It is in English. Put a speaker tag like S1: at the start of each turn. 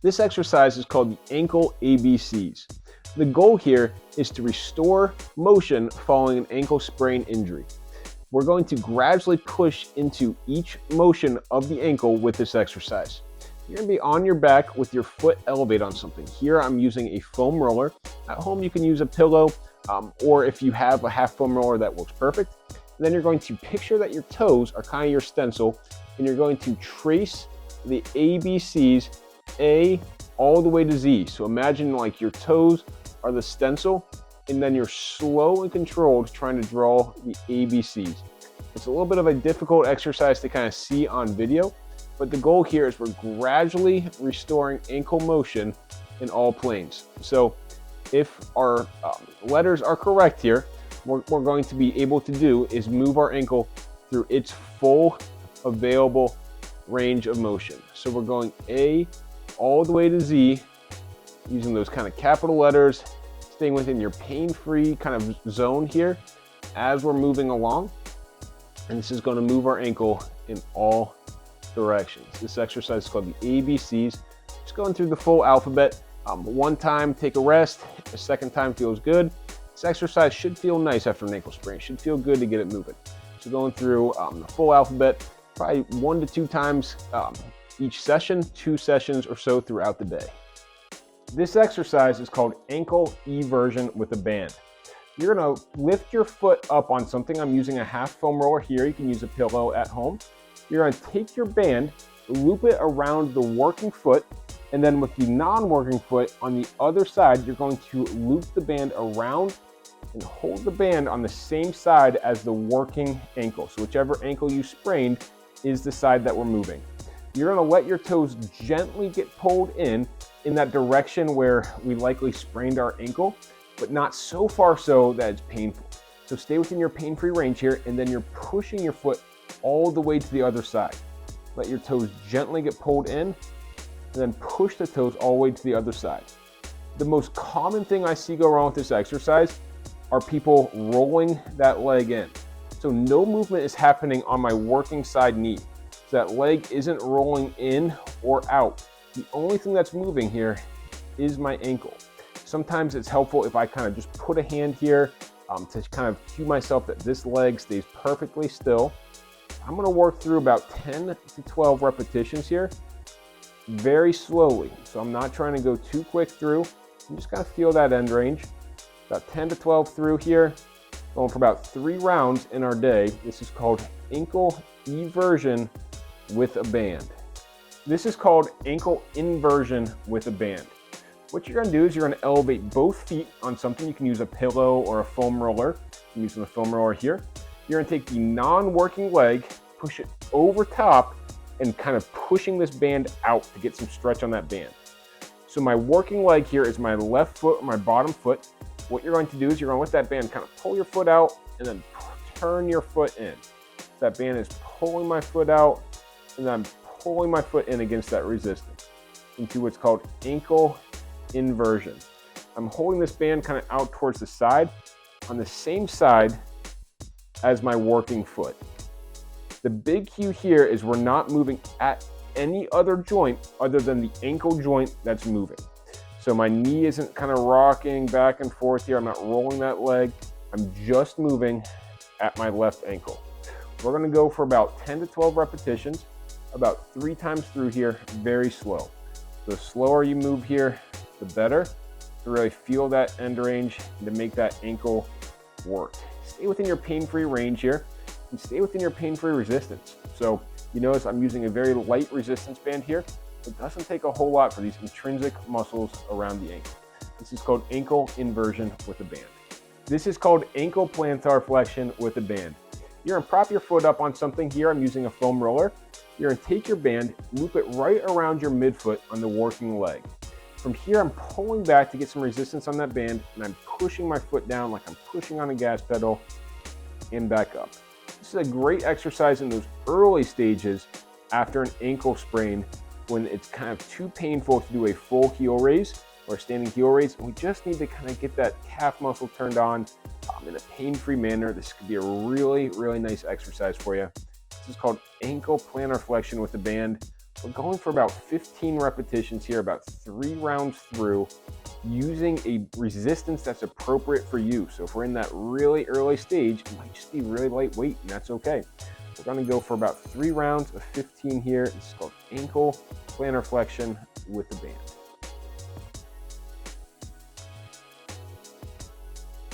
S1: This exercise is called the ankle ABCs. The goal here is to restore motion following an ankle sprain injury. We're going to gradually push into each motion of the ankle with this exercise. You're going to be on your back with your foot elevated on something. Here I'm using a foam roller. At home you can use a pillow, or if you have a half foam roller, that works perfect. And then you're going to picture that your toes are kind of your stencil, and you're going to trace the ABCs, A all the way to Z. So imagine like your toes are the stencil, and then you're slow and controlled trying to draw the ABCs. It's a little bit of a difficult exercise to kind of see on video, but the goal here is we're gradually restoring ankle motion in all planes. So if our letters are correct here, what we're going to be able to do is move our ankle through its full available range of motion. So we're going A all the way to Z, using those kind of capital letters, staying within your pain-free kind of zone here as we're moving along. And this is going to move our ankle in all directions. This exercise is called the ABCs. Just going through the full alphabet. One time, take a rest. The second time feels good. This exercise should feel nice after an ankle sprain. It should feel good to get it moving. So going through the full alphabet, probably 1 to 2 times each session, 2 sessions or so throughout the day. This exercise is called ankle eversion with a band. You're going to lift your foot up on something. I'm using a half foam roller here. You can use a pillow at home. You're going to take your band, loop it around the working foot, and then with the non-working foot on the other side, you're going to loop the band around and hold the band on the same side as the working ankle. So whichever ankle you sprained is the side that we're moving. You're going to let your toes gently get pulled in that direction where we likely sprained our ankle, but not so far so that it's painful. So stay within your pain-free range here, and then you're pushing your foot all the way to the other side. Let your toes gently get pulled in, and then push the toes all the way to the other side. The most common thing I see go wrong with this exercise are people rolling that leg in. So no movement is happening on my working side knee. So that leg isn't rolling in or out. The only thing that's moving here is my ankle. Sometimes it's helpful if I kind of just put a hand here to kind of cue myself that this leg stays perfectly still. I'm going to work through about 10 to 12 repetitions here, very slowly. So I'm not trying to go too quick through. I'm just going to feel that end range. About 10 to 12 through here, going for about 3 rounds in our day. This is called ankle eversion with a band. This is called ankle inversion with a band. What you're going to do is you're going to elevate both feet on something. You can use a pillow or a foam roller. I'm using the foam roller here. You're going to take the non-working leg, push it over top, and kind of pushing this band out to get some stretch on that band. So my working leg here is my left foot or my bottom foot. What you're going to do is you're going to let that band kind of pull your foot out and then turn your foot in. That band is pulling my foot out, and then I'm pulling my foot in against that resistance into what's called ankle inversion. I'm holding this band kind of out towards the side on the same side as my working foot. The big cue here is we're not moving at any other joint other than the ankle joint that's moving. So my knee isn't kind of rocking back and forth here. I'm not rolling that leg. I'm just moving at my left ankle. We're going to go for about 10 to 12 repetitions, about 3 times through here, very slow. The slower you move here, the better, to really feel that end range and to make that ankle work. Stay within your pain-free range here and stay within your pain-free resistance. So you notice I'm using a very light resistance band here. It doesn't take a whole lot for these intrinsic muscles around the ankle. This is called ankle inversion with a band. This is called ankle plantarflexion with a band. You're going to prop your foot up on something here. I'm using a foam roller. You're going to take your band, loop it right around your midfoot on the working leg. From here, I'm pulling back to get some resistance on that band, and I'm pushing my foot down like I'm pushing on a gas pedal and back up. This is a great exercise in those early stages after an ankle sprain when it's kind of too painful to do a full heel raise or standing heel raise. And we just need to kind of get that calf muscle turned on in a pain-free manner. This could be a really, really nice exercise for you. This is called ankle plantar flexion with a band. We're going for about 15 repetitions here, about 3 rounds through, using a resistance that's appropriate for you. So if we're in that really early stage, it might just be really lightweight, and that's okay. We're gonna go for about 3 rounds of 15 here. This is called ankle plantar flexion with the band.